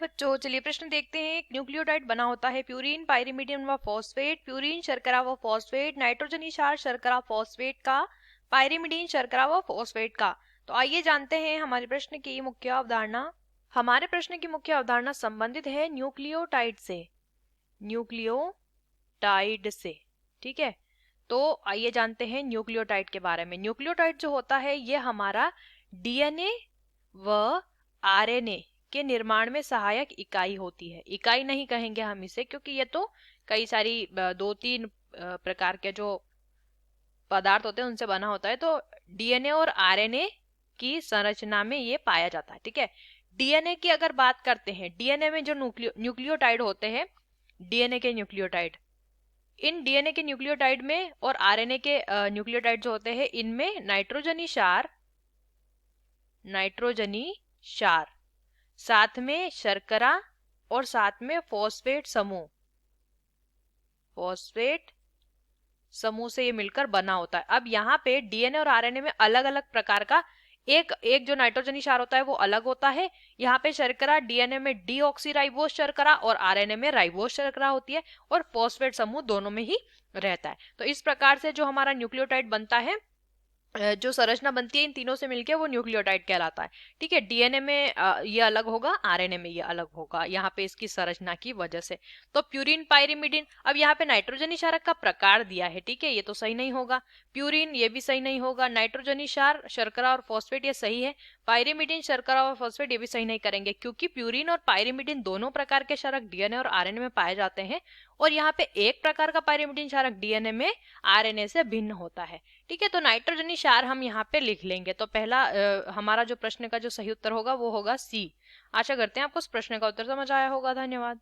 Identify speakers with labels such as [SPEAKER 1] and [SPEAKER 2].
[SPEAKER 1] बच्चों, चलिए प्रश्न देखते हैं। एक न्यूक्लियोटाइड बना होता है प्यूरिन, पाइरिमिडिन व फॉस्फेट, प्यूरिन शर्करा व फॉस्फेट, नाइट्रोजनी क्षार शर्करा फॉस्फेट का, पाइरिमिडिन शर्करा व फॉस्फेट का। तो आइए जानते हैं हमारे प्रश्न की मुख्य अवधारणा। हमारे प्रश्न की मुख्य अवधारणा संबंधित है न्यूक्लियोटाइड से, न्यूक्लियोटाइड से। ठीक है, तो आइए जानते हैं न्यूक्लियोटाइड के बारे में। न्यूक्लियोटाइड जो होता है ये हमारा डीएनए व आरएनए के निर्माण में सहायक इकाई होती है। इकाई नहीं कहेंगे हम इसे, क्योंकि ये तो कई सारी दो तीन प्रकार के जो पदार्थ होते हैं उनसे बना होता है। तो डीएनए और आरएनए की संरचना में ये पाया जाता है। ठीक है, डीएनए की अगर बात करते हैं, डीएनए में जो न्यूक्लियोटाइड होते हैं, डीएनए के न्यूक्लियोटाइड, इन डीएनए के न्यूक्लियोटाइड में और आरएनए के न्यूक्लियोटाइड जो होते हैं इनमें नाइट्रोजनी क्षार, साथ में शर्करा और साथ में फॉस्फेट समूह से ये मिलकर बना होता है। अब यहाँ पे डीएनए और आरएनए में अलग अलग प्रकार का एक जो नाइट्रोजनी क्षार होता है वो अलग होता है। यहाँ पे शर्करा डीएनए में डीऑक्सीराइबोज शर्करा और आरएनए में राइबोज शर्करा होती है, और फॉस्फेट समूह दोनों में ही रहता है। तो इस प्रकार से जो हमारा न्यूक्लियोटाइड बनता है, जो संरचना बनती है इन तीनों से मिलके, वो न्यूक्लियोटाइड कहलाता है। ठीक है, डीएनए में ये अलग होगा, आरएनए में ये अलग होगा, यहाँ पे इसकी संरचना की वजह से। तो प्यूरिन, पाइरिमिडिन, अब यहाँ पे नाइट्रोजनी क्षारक का प्रकार दिया है। ठीक है, ये तो सही नहीं होगा। प्यूरिन ये भी सही नहीं होगा। नाइट्रोजनी क्षार शर्करा और फॉस्फेट ये सही है। पाइरिमिडिन शर्करा और फॉस्फेट ये भी सही नहीं करेंगे, क्योंकि प्यूरिन और पाइरिमिडिन दोनों प्रकार के क्षारक डीएनए और आरएनए में पाए जाते हैं, और यहाँ पे एक प्रकार का पाइरिमिडिन क्षारक डीएनए में आरएनए से भिन्न होता है। ठीक है, तो नाइट्रोजनी क्षार हम यहाँ पे लिख लेंगे। तो पहला हमारा जो प्रश्न का जो सही उत्तर होगा वो होगा सी। आशा करते हैं आपको इस प्रश्न का उत्तर समझ आया होगा। धन्यवाद।